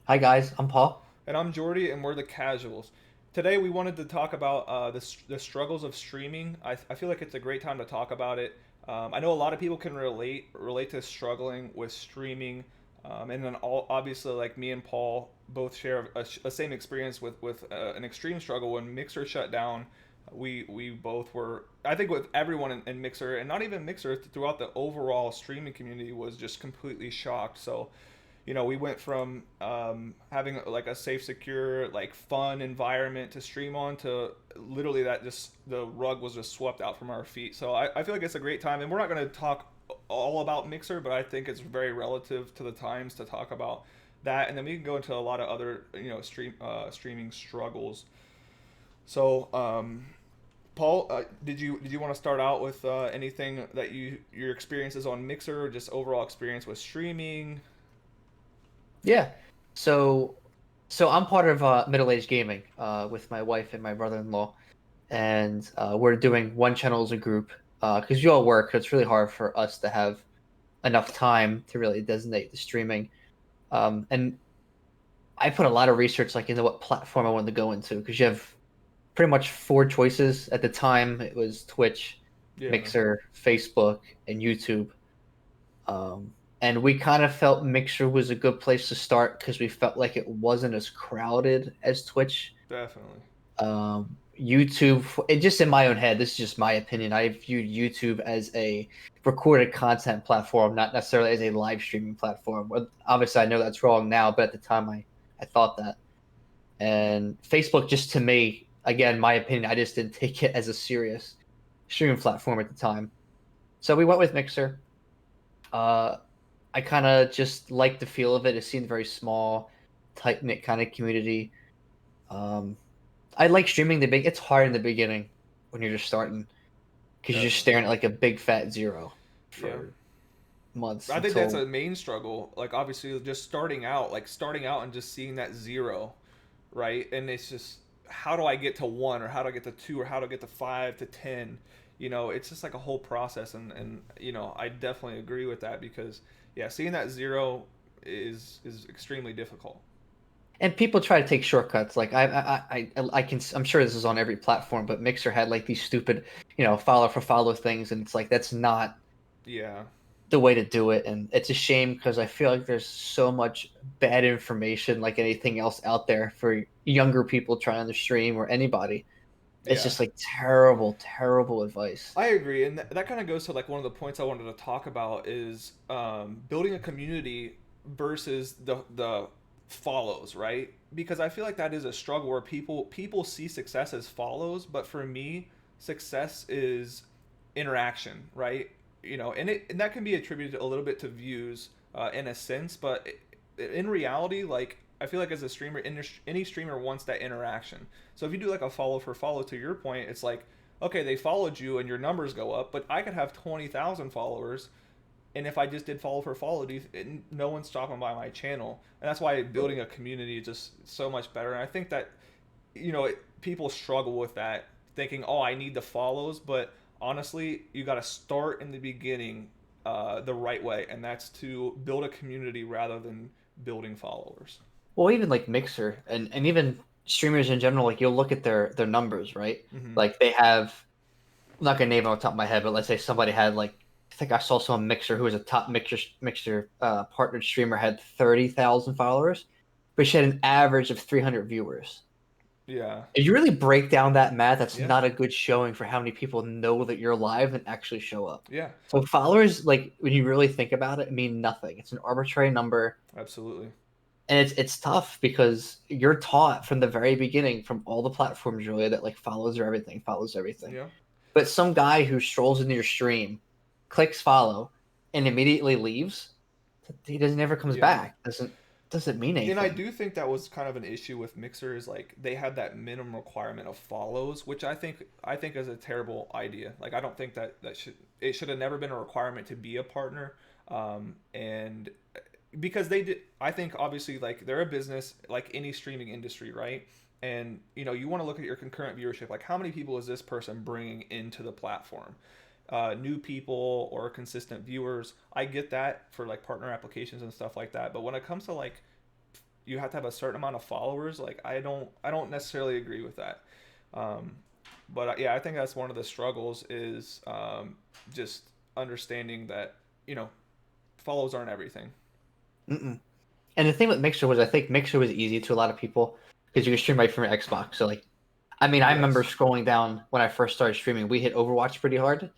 Hi guys, I'm Paul. And I'm Jordy, and we're the Casuals. Today, we wanted to talk about the struggles of streaming. I feel like it's a great time to talk about it. I know a lot of people can relate to struggling with streaming, and then obviously, like me and Paul both share a same experience with an extreme struggle when Mixer shut down. We both were, I think, with everyone in Mixer, and not even Mixer, throughout the overall streaming community was just completely shocked. So we went from having like a safe, secure, like fun environment to stream on to literally that just the rug was just swept out from our feet. So I feel like it's a great time, and we're not going to talk all about Mixer, but I think it's very relative to the times to talk about that, and then we can go into a lot of other streaming struggles. So Paul, did you want to start out with anything that your experiences on Mixer, or just overall experience with streaming? Yeah. So so I'm part of Middle Age Gaming with my wife and my brother-in-law, and we're doing one channel as a group because we all work. So it's really hard for us to have enough time to really designate the streaming. And I put a lot of research like into what platform I wanted to go into because you have pretty much four choices at the time. It was Twitch, Yeah. Mixer, Facebook, and YouTube. Um, and we kind of felt Mixer was a good place to start because we felt like it wasn't as crowded as Twitch. Definitely. YouTube, it just in my own head, this is just my opinion. I viewed YouTube as a recorded content platform, not necessarily as a live streaming platform. Well, obviously, I know that's wrong now, but at the time, I thought that. And Facebook, just to me, again, my opinion, I just didn't take it as a serious streaming platform at the time. So we went with Mixer. Uh, I kind of just liked the feel of it. It seemed very small, tight knit kind of community. Um, I like streaming the big. It's hard in the beginning when you're just starting because you're just Definitely. staring at like a big fat zero Yeah. for months I think that's until a main struggle. Like obviously just starting out and just seeing that zero, right? And it's just how do I get to one, or how do I get to two, or how do I get to five to 10? It's just like a whole process, and I definitely agree with that because yeah, seeing that zero is extremely difficult. and people try to take shortcuts. Like I can. I'm sure this is on every platform, but Mixer had like these stupid, follow for follow things, and it's like that's not Yeah. the way to do it. And it's a shame because I feel like there's so much bad information, like anything else out there for younger people trying to stream or anybody. It's Yeah. just like terrible, terrible advice. I agree, and that kind of goes to like one of the points I wanted to talk about is building a community versus the follows, right? Because I feel like that is a struggle where people see success as follows, but for me, success is interaction, right? And that can be attributed a little bit to views in a sense, but in reality, like I feel like as a streamer, any streamer wants that interaction. So if you do like a follow for follow, to your point, it's like okay, they followed you and your numbers go up, but I could have 20,000 followers. And if I just did follow for follow, no one's stopping by my channel. And that's why building a community is just so much better. And I think that, people struggle with that, thinking, oh, I need the follows. But honestly, you got to start in the beginning the right way. And that's to build a community rather than building followers. Well, even like Mixer and even streamers in general, like you'll look at their numbers, right? Mm-hmm. Like they have, I'm not gonna name it on the top of my head, but let's say somebody had like, I think I saw some Mixer who was a top Mixer partnered streamer had 30,000 followers, but she had an average of 300 viewers. Yeah. If you really break down that math, that's Yeah. not a good showing for how many people know that you're live and actually show up. Yeah. So followers, like when you really think about it, mean nothing. It's an arbitrary number. Absolutely. And it's tough because you're taught from the very beginning from all the platforms really that like follows are everything, follows everything. Yeah. But some guy who strolls into your stream, clicks follow, and immediately leaves, he doesn't ever comes Yeah. back. Doesn't mean And I anything. do think that was kind of an issue with mixers. Like they had that minimum requirement of follows, which I think is a terrible idea. Like I don't think that should have never been a requirement to be a partner. And because they did, I think obviously like they're a business like any streaming industry, right? And you want to look at your concurrent viewership. Like how many people is this person bringing into the platform? New people or consistent viewers. I get that for like partner applications and stuff like that. But when it comes to like you have to have a certain amount of followers. Like I don't necessarily agree with that. Um, but yeah, I think that's one of the struggles is just understanding that you know follows aren't everything. Mm-mm. And the thing with Mixer was, I think Mixer was easy to a lot of people because you could stream right from your Xbox. So like, I mean, I remember Yes. scrolling down when I first started streaming. We hit Overwatch pretty hard,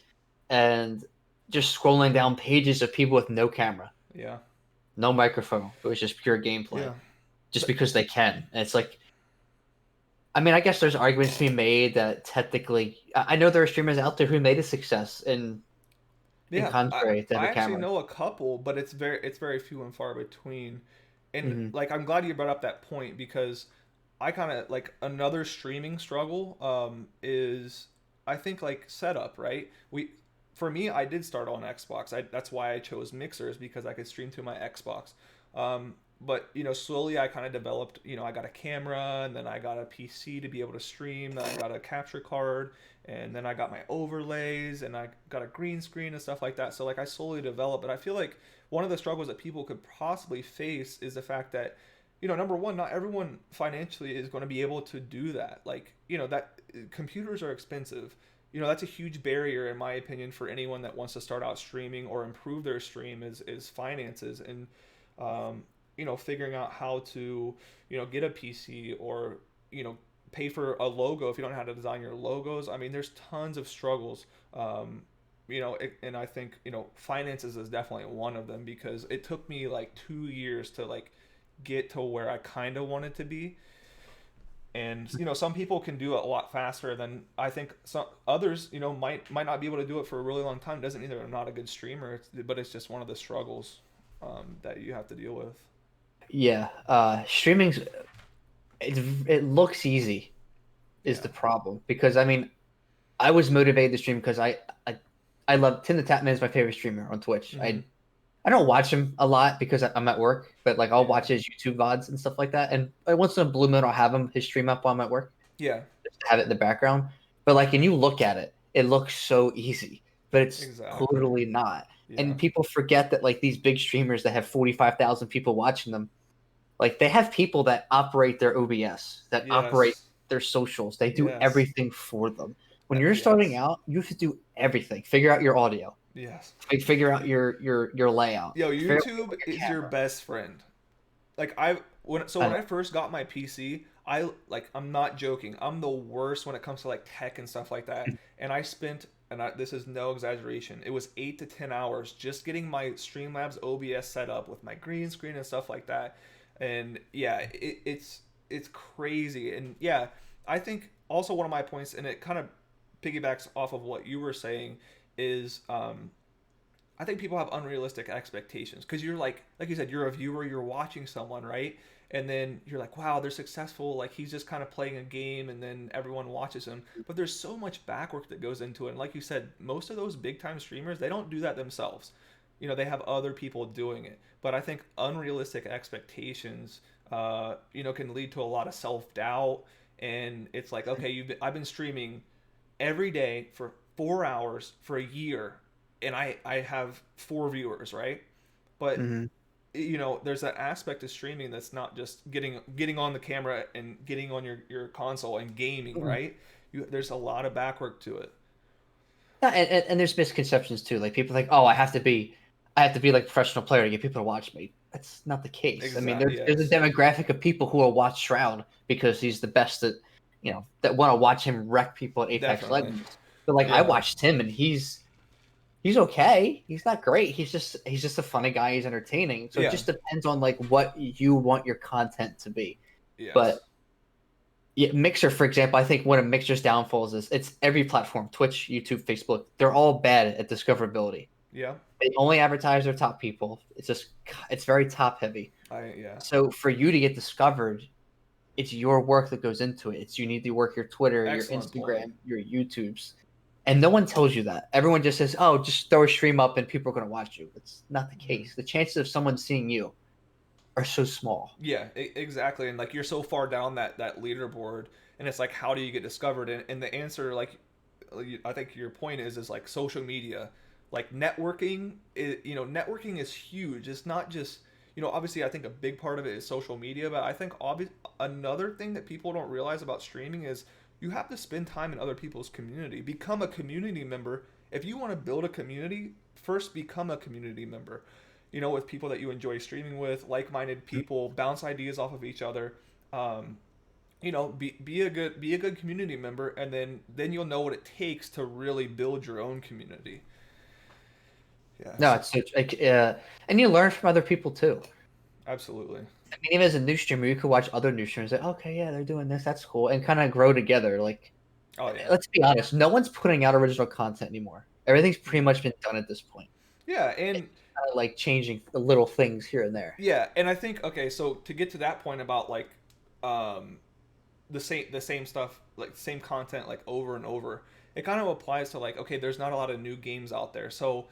and just scrolling down pages of people with no camera, Yeah. no microphone. It was just pure gameplay, Yeah. just Th- because they can. And it's like, I mean, I guess there's arguments to be made that technically, I know there are streamers out there who made a success in Yeah, I contrary to I having actually cameras. know a couple, but it's very few and far between. And Hmm. like I'm glad you brought up that point because I kind of like another streaming struggle is I think like setup, right? We for me I did start on Xbox. That's why I chose Mixers because I could stream through my Xbox. But slowly I kind of developed, I got a camera and then I got a PC to be able to stream, then I got a capture card and then I got my overlays and I got a green screen and stuff like that. So like I slowly developed, but I feel like one of the struggles that people could possibly face is the fact that number one, not everyone financially is going to be able to do that. Like, that computers are expensive. That's a huge barrier in my opinion for anyone that wants to start out streaming or improve their stream is finances and um, figuring out how to, get a PC or, you know, pay for a logo if you don't know how to design your logos. I mean, there's tons of struggles. And I think, finances is definitely one of them because it took me like 2 years to like get to where I kind of wanted to be. And some people can do it a lot faster than I think some others. Might not be able to do it for a really long time. Doesn't mean they're not a good streamer, but it's just one of the struggles that you have to deal with. Yeah, streaming's it looks easy is Yeah. the problem because I mean I was motivated to stream because I I love Tim the Tatman is my favorite streamer on Twitch. Hmm. I don't watch him a lot because I'm at work, but like I'll Yeah. watch his YouTube VODs and stuff like that. And once in a blue moon, I'll have him his stream up while I'm at work, Yeah. just to have it in the background. But like, and you look at it, it looks so easy, but it's Exactly. totally not. Yeah. And people forget that like these big streamers that have 45,000 people watching them, like they have people that operate their OBS, that operate Yes. their socials. They do Yes. everything for them. When you're starting Yes. out, you have to do everything. Figure out your audio, Yes. figure out your layout, Yo, figure out YouTube your is your camera. best friend. Like when I first got my PC, I'm not joking. I'm the worst when it comes to like tech and stuff like that. And I spent this is no exaggeration. It was 8 to 10 hours just getting my Streamlabs OBS set up with my green screen and stuff like that. And yeah, it's crazy. And yeah, I think also one of my points, and it kind of piggybacks off of what you were saying, is I think people have unrealistic expectations because you're like you said, you're a viewer, you're watching someone, right? And then you're like, wow, they're successful. Like he's just kind of playing a game, and then everyone watches him. But there's so much back work that goes into it. And like you said, most of those big time streamers, they don't do that themselves. They have other people doing it. But I think unrealistic expectations, can lead to a lot of self doubt. And it's like, okay, I've been streaming every day for 4 hours for a year and I have four viewers, right? But Hmm. there's that aspect of streaming that's not just getting on the camera and getting on your console and gaming, right? There's a lot of back work to it. Yeah, and there's misconceptions too. Like people think, oh, I have to be like a professional player to get people to watch me. That's not the case. I mean, Exact. there's a Yes. demographic of people who will watch Shroud because he's the best at, that want to watch him wreck people at Apex Definitely. Legends. But like I Yeah. watched him and he's okay. He's not great. He's just a funny guy. He's entertaining. So it Yeah. just depends on like what you want your content to be. But Yes. yeah, Mixer, for example, I think one of Mixer's downfalls is it's every platform, Twitch, YouTube, Facebook, they're all bad at discoverability. Yeah. They only advertise their top people. It's very top heavy. Yeah. So for you to get discovered, it's your work that goes into it. It's you need to work your Twitter, your Excellent point. Instagram, your YouTubes. And no one tells you that. Everyone just says, "Oh, just throw a stream up and people are going to watch you." It's not the Mhm. case. The chances of someone seeing you are so small. Yeah, exactly. And like you're so far down that leaderboard, and it's like, how do you get discovered? And the answer, I think your point is like social media, like networking. Networking is huge. It's not just obviously I think a big part of it is social media, but I think another thing that people don't realize about streaming is you have to spend time in other people's community. Become a community member. If you want to build a community, first become a community member. With people that you enjoy streaming with, like-minded people, bounce ideas off of each other. Um, be a good community member, and then you'll know what it takes to really build your own community. No, Yes, it's like, and you learn from other people too. absolutely. I mean, even as a new streamer, you could watch other new streamers. Like, okay, yeah, they're doing this. That's cool, and kind of grow together. Like, Oh yeah. let's be honest, no one's putting out original content anymore. Everything's pretty much been done at this point. Yeah, It's and kind of like changing the little things here and there. I think, okay, so to get to that point about like um the same stuff, like same content, like over and over, it kind of applies to like, okay, there's not a lot of new games out there. So,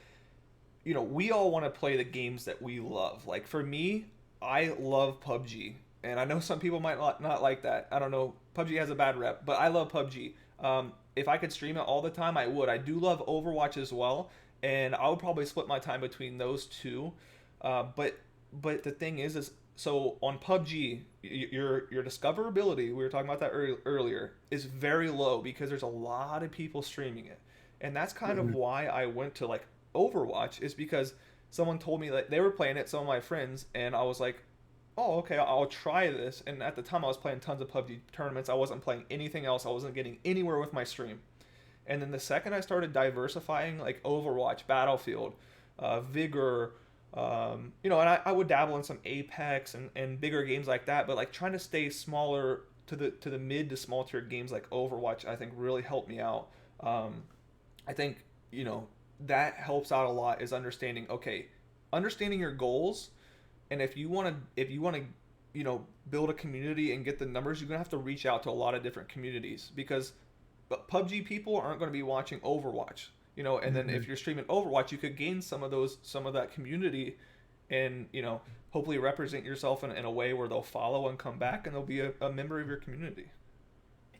we all want to play the games that we love. Like for me, I love PUBG, and I know some people might not like that. I don't know. PUBG has a bad rep, but I love PUBG. If I could stream it all the time, I would. I do love Overwatch as well, and I would probably split my time between those two. But the thing is so on PUBG, your discoverability, we were talking about that earlier, is very low because there's a lot of people streaming it, and that's kind of Mhm. why I went to like Overwatch, is because someone told me that they were playing it, some of my friends, and I was like, oh, okay, I'll try this. And at the time, I was playing tons of PUBG tournaments. I wasn't playing anything else. I wasn't getting anywhere with my stream. And then the second I started diversifying, like Overwatch, Battlefield, Vigor, and I would dabble in some Apex and bigger games like that, but like trying to stay smaller to the mid to small tier games like Overwatch, I think really helped me out. Um, I think that helps out a lot, is understanding your goals, and if you want to build a community and get the numbers, you're gonna have to reach out to a lot of different communities, because PUBG people aren't going to be watching Overwatch, and then if Mhm. you're streaming Overwatch, you could gain some of that community, and hopefully represent yourself in a way where they'll follow and come back, and they'll be a member of your community.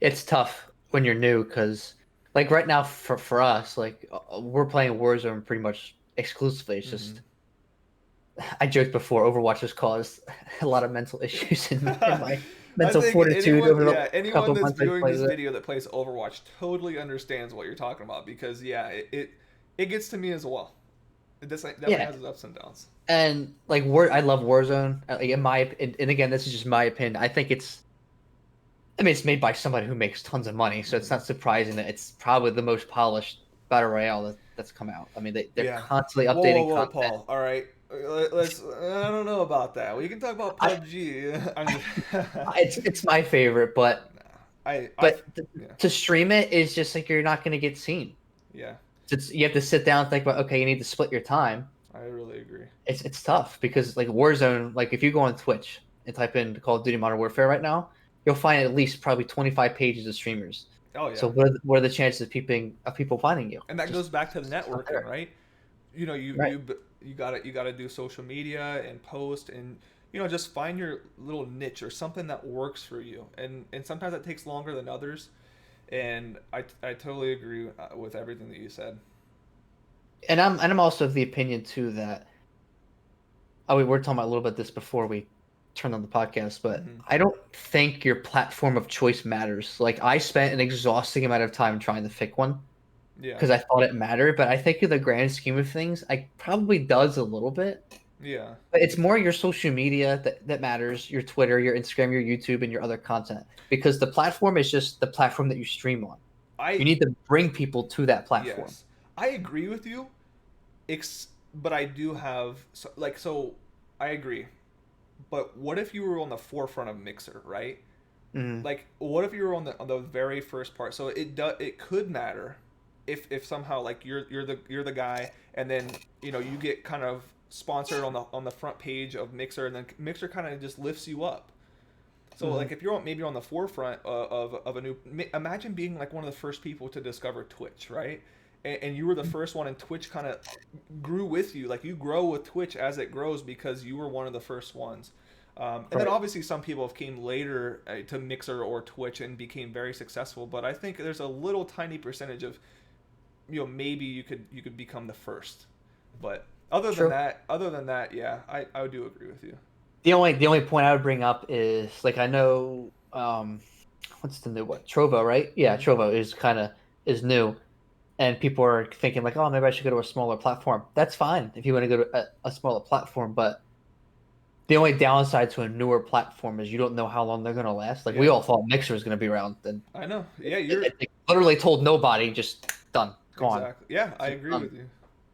It's tough when you're new because, like right now, for us, like we're playing Warzone pretty much exclusively. It's Mm-hmm. just I joked before Overwatch has caused a lot of mental issues in my I mental think fortitude over the anyone couple of that's months I viewing played this it. video that plays Overwatch totally understands what you're talking about, because yeah, it gets to me as well. It definitely Yeah, has its ups and downs. and like War, I love Warzone. Like in my and again, this is just my opinion. I think I mean, it's made by somebody who makes tons of money, so it's Mm-hmm. not surprising that it's probably the most polished battle royale that's come out. I mean, they're Yeah. constantly Whoa, whoa, updating whoa, content. Paul. All right. Let's. I don't know about that. We can talk about I, PUBG. I'm just. it's my favorite, Nah. I. but Yeah. to stream it is just like you're not going to get seen. Yeah. You have to sit down and think about, okay, you need to split your time. I really agree. It's tough because like Warzone, like if you go on Twitch and type in Call of Duty Modern Warfare right now, you'll find at least probably 25 pages of streamers. Oh So yeah. what are the chances of people finding you? And that Just goes back to the it's just not networking, there. right? You Right. you you gotta do social media and post, and just find your little niche or something that works for you. And sometimes that takes longer than others. And I totally agree with everything that you said. And I'm also of the opinion too that we were talking about a little bit this before we turned on the podcast, but Hmm. I don't think your platform of choice matters. Like I spent an exhausting amount of time trying to pick one Yeah. because I thought it mattered, but I think in the grand scheme of things, I probably does a little bit. Yeah. But it's more your social media that matters, your Twitter, your Instagram, your YouTube, and your other content. Because the platform is just the platform that you stream on. You I need to bring people to that platform. Yes, I agree with you. But I do have so I agree. But what if you were on the forefront of Mixer, right? Mm, Like, what if you were on the very first part? So it could matter if somehow like you're the guy, and then you get kind of sponsored on the front page of Mixer, and then Mixer kind of just lifts you up. So mm, like if you're maybe on the forefront of a new, imagine being like one of the first people to discover Twitch, right? And you were the first one, and Twitch kind of grew with you. Like you grow with Twitch as it grows because you were one of the first ones. And then right. obviously some people have came later to Mixer or Twitch and became very successful. But I think there's a little tiny percentage of maybe you could become the first. But True. other than that, yeah, I do agree with you. The only point I would bring up is like I know what's the new one? Trovo, right? Yeah, Hmm. Trovo is new, and people are thinking like, oh, maybe I should go to a smaller platform. That's fine if you want to go to a smaller platform, but the only downside to a newer platform is you don't know how long they're gonna last. Like we Yeah, all thought Mixer was gonna be around, then I know. Yeah, you're they literally told nobody, just done, gone. exactly. Yeah, I So, agree with you.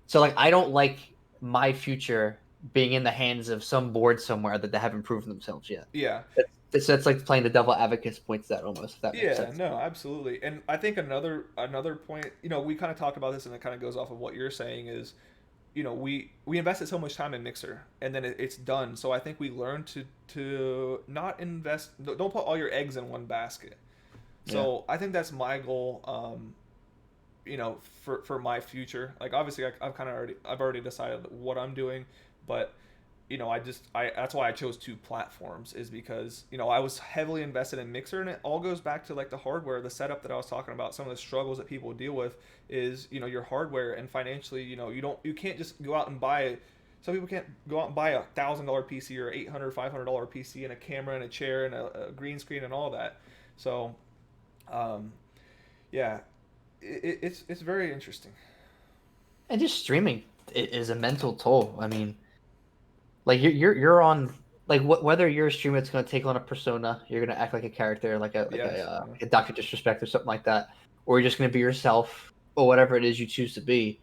so like I don't like my future being in the hands of some board somewhere that they haven't proven themselves yet. Yeah. That's like playing the devil advocate's points that almost, if that makes Yeah, sense. no, absolutely. And I think another point, we kind of talked about this and it kind of goes off of what you're saying is, we invested so much time in Mixer and then it's done. So I think we learned to not invest, don't put all your eggs in one basket. Yeah. So I think that's my goal, for my future. Like obviously I've already decided what I'm doing, but I that's why I chose two platforms is because I was heavily invested in Mixer, and it all goes back to like the hardware, the setup that I was talking about. Some of the struggles that people deal with is your hardware, and financially, you can't just go out and buy. Some people can't go out and buy $1,000 PC or $800 PC and a camera and a chair and a green screen and all that. So, um, yeah, it's very interesting. And just streaming is a mental toll. I mean, like you're on like whether you're a streamer that's going to take on a persona, you're going to act like a character, Yes. Yeah. like a Doctor Disrespect or something like that, or you're just going to be yourself or whatever it is you choose to be.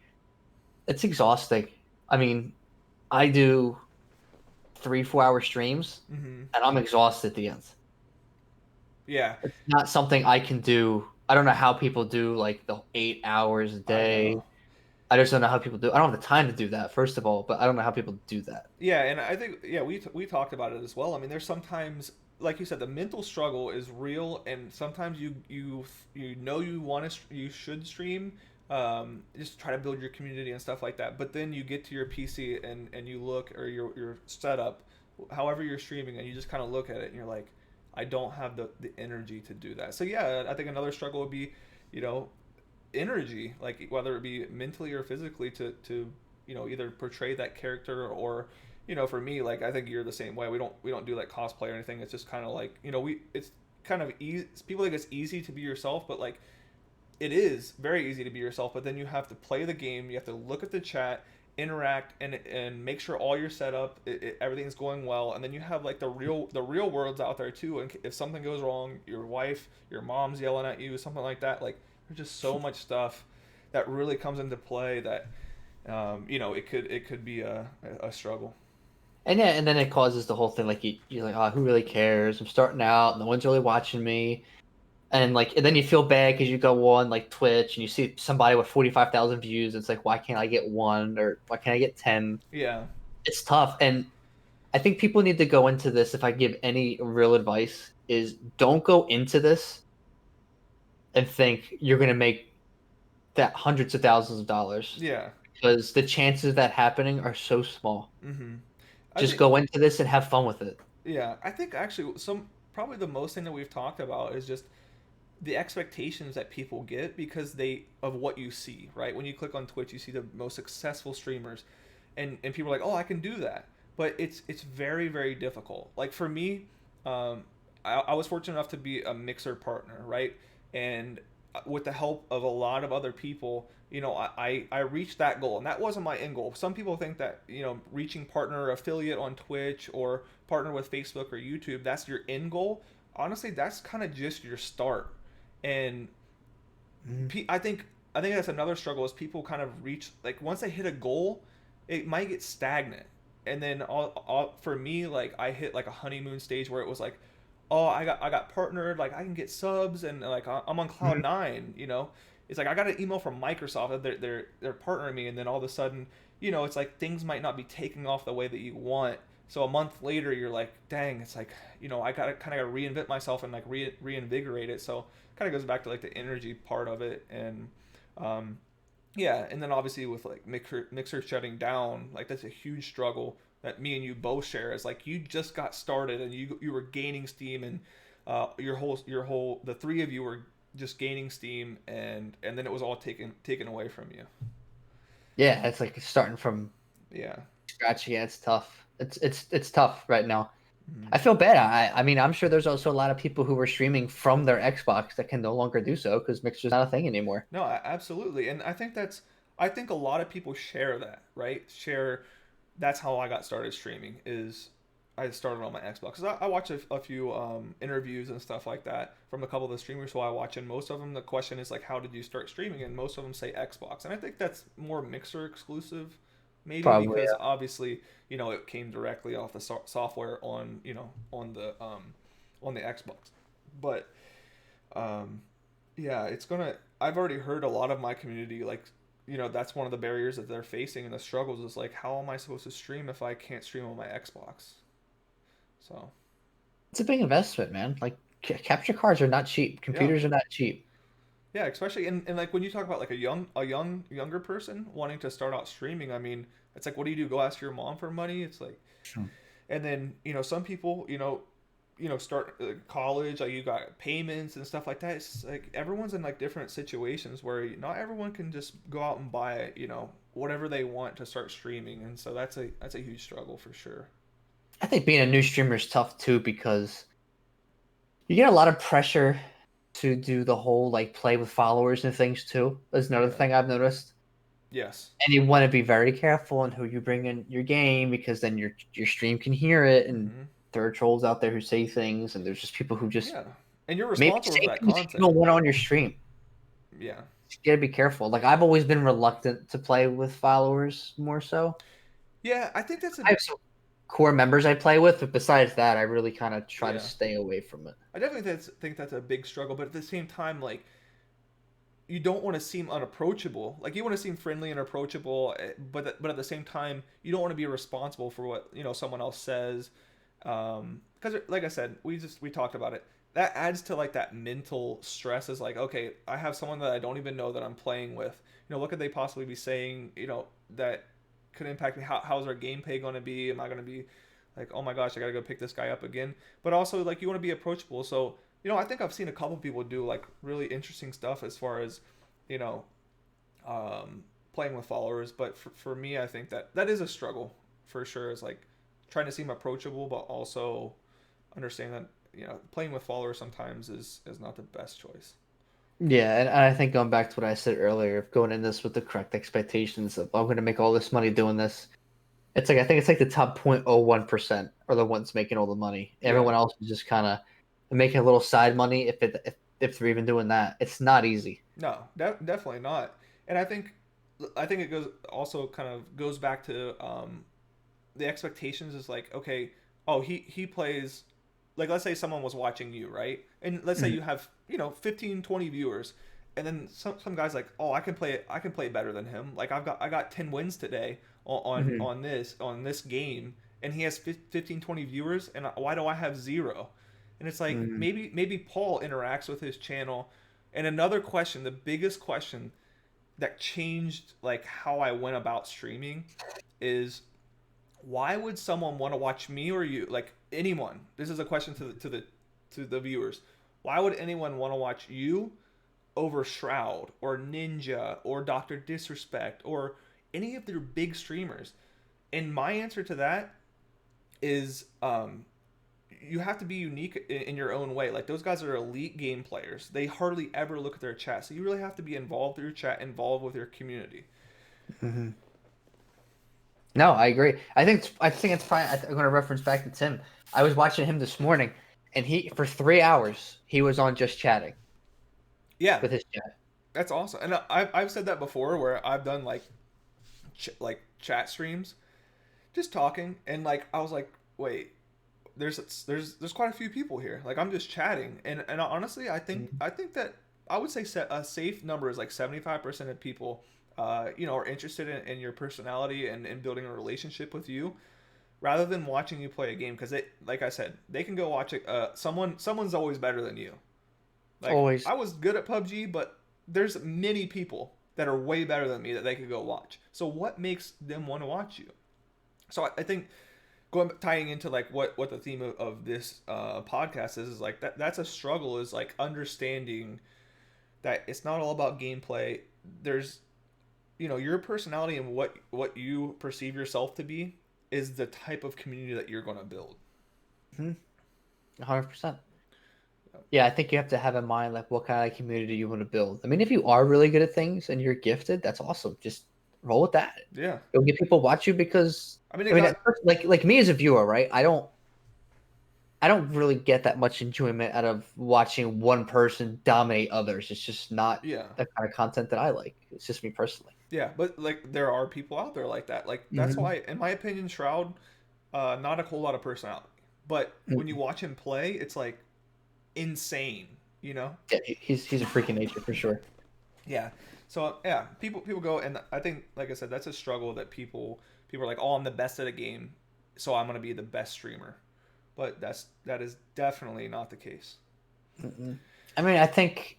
It's exhausting. I mean, I do 3 4 hour streams, Hmm. and I'm exhausted at the end. Yeah. It's not something I can do. I don't know how people do like the 8 hours a I know. day. I just don't know how people do. I don't have the time to do that, first of all, but I don't know how people do that. Yeah, and I think we talked about it as well. I mean, there's sometimes, like you said, the mental struggle is real, and sometimes you want to you should stream, just try to build your community and stuff like that. But then you get to your PC and you look or your setup, however you're streaming, and you just kind of look at it and you're like, I don't have the energy to do that. So yeah, I think another struggle would be, you know, energy, like whether it be mentally or physically, to either portray that character or for me, like I think you're the same way. We don't do like cosplay or anything. It's just kind of like we it's kind of easy. People think it's easy to be yourself, but like it is very easy to be yourself. But then you have to play the game. You have to look at the chat, interact, and make sure all your setup, everything's going well. And then you have like the real worlds out there too. And if something goes wrong, your wife, your mom's yelling at you, something like that. Like there's just so much stuff that really comes into play that it could be a struggle. And yeah, and then it causes the whole thing like you're like, oh, who really cares? I'm starting out, no one's really watching me, and then you feel bad because you go on like Twitch and you see somebody with 45,000 views. It's like, why can't I get one or why can't I get 10? Yeah. It's tough, and I think people need to go into this. If I give any real advice, is don't go into this and think you're gonna make that hundreds of thousands of dollars Yeah. because the chances of that happening are so small. Mm-hmm. I Just think go into this and have fun with it. yeah. I think actually some probably the most thing that we've talked about is just the expectations that people get because they of what you see, right? When you click on Twitch, you see the most successful streamers, and people are like, "Oh, I can do that," but it's very very difficult. Like for me, I was fortunate enough to be a Mixer partner, right? And with the help of a lot of other people, I reached that goal, and that wasn't my end goal. Some people think that reaching partner affiliate on Twitch or partner with Facebook or YouTube, that's your end goal. Honestly, that's kind of just your start, and Mhm. I think that's another struggle is people kind of reach like once they hit a goal, it might get stagnant, and then for me like I hit like a honeymoon stage where it was like, oh I got partnered, like I can get subs and like I'm on cloud Mhm. nine, it's like I got an email from Microsoft that they're partnering me, and then all of a sudden it's like things might not be taking off the way that you want. So a month later, you're like, dang, it's like, I gotta kind of reinvent myself and like reinvigorate it. So kind of goes back to like the energy part of it, and um, yeah, and then obviously with like Mixer shutting down, like that's a huge struggle that me and you both share. Is like you just got started and you were gaining steam, and your whole the three of you were just gaining steam, and then it was all taken away from you. Yeah, it's like starting from Yeah. Scratchy. Yeah, it's tough. It's tough right now. Mhm. I feel bad. I mean, I'm sure there's also a lot of people who were streaming from their Xbox that can no longer do so because Mixer's not a thing anymore. No, absolutely. And I think a lot of people share that, right? Share that's how I got started streaming is I started on my Xbox. 'Cause I watch a few interviews and stuff like that from a couple of the streamers who I watch, and most of them the question is like, how did you start streaming? And most of them say Xbox, and I think that's more Mixer exclusive, maybe Probably, because yeah. obviously it came directly off the software on on the Xbox, but um, yeah, it's gonna. I've already heard a lot of my community like, that's one of the barriers that they're facing and the struggles is like, how am I supposed to stream if I can't stream on my Xbox? So It's a big investment, man. Like capture cards are not cheap. yeah, Computers are not cheap. yeah, especially and like when you talk about like younger person wanting to start out streaming, I mean, it's like, what do? Go ask your mom for money? It's like, Hmm. and then some people start college, like you got payments and stuff like that. It's like everyone's in like different situations where not everyone can just go out and buy whatever they want to start streaming, and so that's a huge struggle for sure. I think being a new streamer is tough too because you get a lot of pressure to do the whole like play with followers and things too. That's another Yeah. thing I've noticed. Yes. And you want to be very careful on who you bring in your game because then your stream can hear it, and Hmm. there are trolls out there who say things, and there's just people who just Yeah, and you're maybe responsible for say that things that you content. don't want on your stream. Yeah. You gotta be careful. Like I've always been reluctant to play with followers more so. Yeah, I think that's a I have some core members I play with, but besides that, I really kind of try to yeah. stay away from it. I definitely think that's a big struggle, but at the same time, like you don't want to seem unapproachable. Like you want to seem friendly and approachable, but at the same time, you don't want to be responsible for what someone else says. Because like I said, we talked about it. That adds to like that mental stress. Is like, okay, I have someone that I don't even know that I'm playing with. What could they possibly be saying? That could impact me. How's our gameplay going to be? Am I going to be like, oh my gosh, I got to go pick this guy up again? But also like you want to be approachable. So I think I've seen a couple people do like really interesting stuff as far as, you know, playing with followers. But for me, I think that is a struggle for sure. Is like trying to seem approachable, but also understand that playing with followers sometimes is not the best choice. Yeah, and I think going back to what I said earlier, of going in this with the correct expectations of I'm going to make all this money doing this. It's like I think it's like the top 0.01% are the ones making all the money. Yeah, Everyone else is just kind of making a little side money if they're even doing that. It's not easy. no, definitely not. And I think it goes also kind of goes back to the expectations is like, okay, oh, he plays, like let's say someone was watching you, right? And let's say Mhm. you have 15, 20 viewers, and then some guys like, oh, I can play better than him. Like I got 10 wins today Mhm. on this game, and he has 15, 20 viewers, and why do I have zero? And it's like Mhm. maybe Paul interacts with his channel. And another question, the biggest question that changed like how I went about streaming is, why would someone want to watch me or you, like anyone? This is a question to the viewers. Why would anyone want to watch you over Shroud or Ninja or Doctor Disrespect or any of their big streamers? And my answer to that is, you have to be unique in your own way. Like those guys are elite game players. They hardly ever look at their chat, so you really have to be involved through your chat, involved with your community. Mhm. No, I agree. I think it's fine. I'm going to reference back to Tim. I was watching him this morning, and he for 3 hours he was on just chatting Yeah, with his chat. that's awesome. And I've said that before, where I've done like like chat streams, just talking, and like I was like, wait, there's quite a few people here. Like I'm just chatting, and honestly, I think that I would say a safe number is like 75% of people, are interested in your personality and in building a relationship with you, rather than watching you play a game. Because like I said, they can go watch it. Someone's always better than you. Like Always. I was good at PUBG, but there's many people that are way better than me that they could go watch. So what makes them want to watch you? So I think tying into like what the theme of this podcast is like that's a struggle, is like understanding that it's not all about gameplay. There's your personality and what you perceive yourself to be is the type of community that you're going to build. 100%. Yeah, I think you have to have in mind like what kind of community you want to build. I mean, if you are really good at things and you're gifted, that's awesome. Just roll with that. Yeah. You'll get people watch you because I mean, I it mean, got. at first, like me as a viewer, right? I don't really get that much enjoyment out of watching one person dominate others. It's just not Yeah. the kind of content that I like. It's just me personally. Yeah, but like there are people out there like that. Like that's Hmm. why, in my opinion, Shroud, not a whole lot of personality. But when you watch him play, it's like insane, you know? Yeah, he's a freak of nature for sure. Yeah. So yeah, people go, and I think, like I said, that's a struggle that people are like, oh, I'm the best at a game, so I'm gonna be the best streamer. But that is definitely not the case. Mm-mm. I mean, I think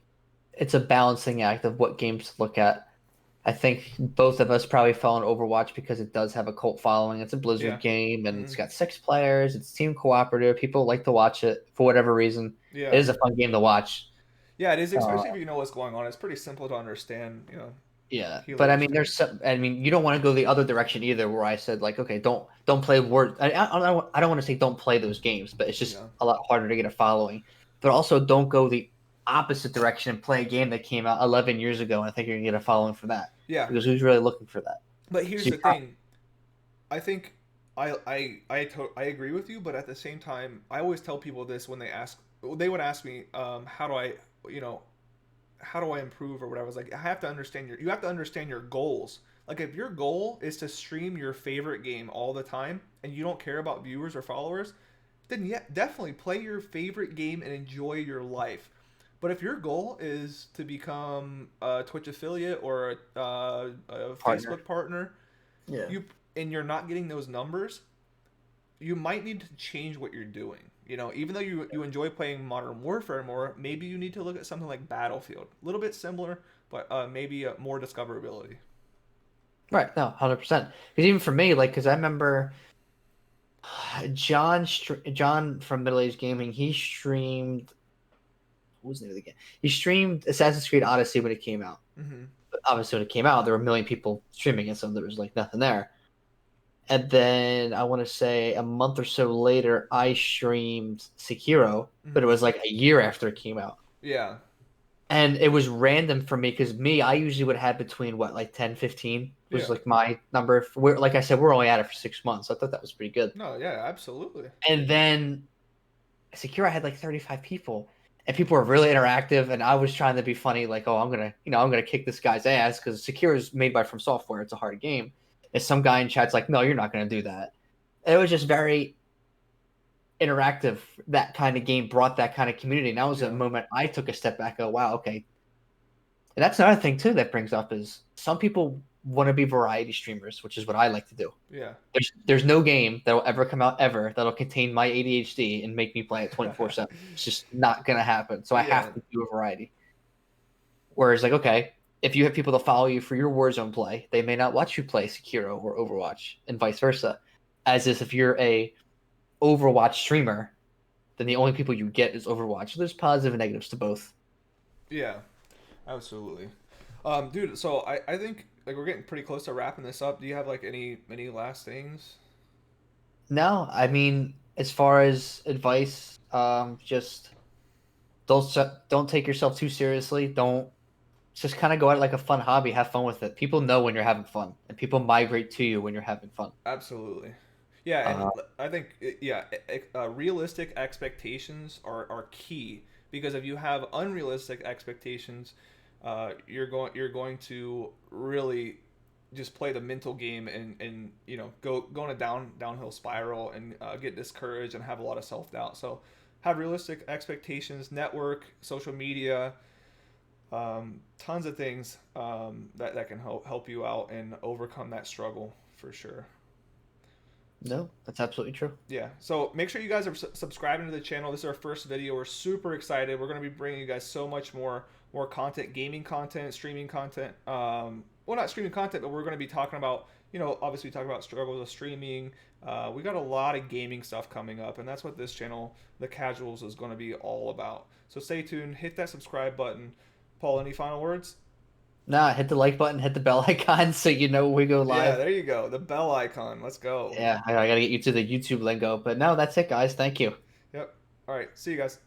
it's a balancing act of what games to look at. I think both of us probably fell in Overwatch because it does have a cult following. It's a Yeah. Blizzard game and it's Hmm. got 6 players. It's team cooperative. People like to watch it for whatever reason. It Yeah. is a fun game to watch. Yeah, it is, Uh, especially if you know what's going on. It's pretty simple to understand. yeah, but I Healers mean, too. there's some. I mean, you don't want to go the other direction either. Where I said like, okay, don't play word. I don't want to say don't play those games, but it's just Yeah. a lot harder to get a following. But also, don't go the opposite direction and play a game that came out 11 years ago, and I think you're gonna get a following for that Yeah. because who's really looking for that? But So here's you the thing. I think I agree with you, but at the same time, I always tell people this when they would ask me, how do I, you know, how do I improve or whatever. I was like, I have to understand you have to understand your goals. Like if your goal is to stream your favorite game all the time and you don't care about viewers or followers, then yeah, definitely play your favorite game and enjoy your life. But if your goal is to become a Twitch affiliate or a partner. Facebook partner, Yeah. you and you're not getting those numbers, you might need to change what you're doing. Even though you enjoy playing Modern Warfare more, maybe you need to look at something like Battlefield. A little bit similar, but maybe more discoverability. Right. No, 100%. Because even for me, like, because I remember John from Middle Age Gaming, he streamed. What was the name of the game? He streamed Assassin's Creed Odyssey when it came out. Hmm. But obviously, when it came out, there were a million people streaming it, so there was like nothing there. And then I want to say a month or so later, I streamed Sekiro, but it Hmm. was like a year after it came out. Yeah. And it was random for me because I usually would have between what, like 10, 15 was Yeah. like my number. Like I said, we're only at it for 6 months. So I thought that was pretty good. No. Yeah. Absolutely. And then Sekiro had like 35 people. And people were really interactive, and I was trying to be funny, like, "Oh, I'm gonna kick this guy's ass," because Sekiro is made by From Software. It's a hard game. And some guy in chat's like, "No, you're not gonna do that." And it was just very interactive. That kind of game brought that kind of community. And that was a Yeah. moment I took a step back. Oh, wow, okay. And that's another thing too that brings up is some people want to be variety streamers, which is what I like to do. Yeah. There's no game that will ever come out ever that'll contain my ADHD and make me play it 24/7. It's just not gonna happen. So I Yeah. have to do a variety. Whereas like, okay, if you have people that follow you for your Warzone play, they may not watch you play Sekiro or Overwatch, and vice versa. As if you're a Overwatch streamer, then the only people you get is Overwatch. So there's positive and negatives to both. Yeah. Absolutely. Dude. So I think like we're getting pretty close to wrapping this up. Do you have like any last things? No, I mean, as far as advice, just don't take yourself too seriously. Don't just kind of go at it like a fun hobby. Have fun with it. People know when you're having fun, and people migrate to you when you're having fun. Absolutely. Yeah, and Uh, I think yeah, realistic expectations are key because if you have unrealistic expectations, you're going to really just play the mental game and go in a downhill spiral and get discouraged and have a lot of self doubt. So have realistic expectations, network, social media, tons of things that can help you out and overcome that struggle for sure. no, that's absolutely true. Yeah. So make sure you guys are subscribing to the channel. This is our first video. We're super excited. We're going to be bringing you guys so much more content, gaming content, streaming content. Well, not streaming content, but we're going to be talking about, obviously talk about struggles of streaming. We got a lot of gaming stuff coming up, and that's what this channel, The Casuals, is going to be all about. So stay tuned. Hit that subscribe button. Paul, any final words? Nah, hit the like button, hit the bell icon so you know when we go Yeah, live. there you go. The bell icon. Let's go. Yeah, I gotta get you to the YouTube lingo. But no, that's it, guys. Thank you. Yep. All right. See you guys.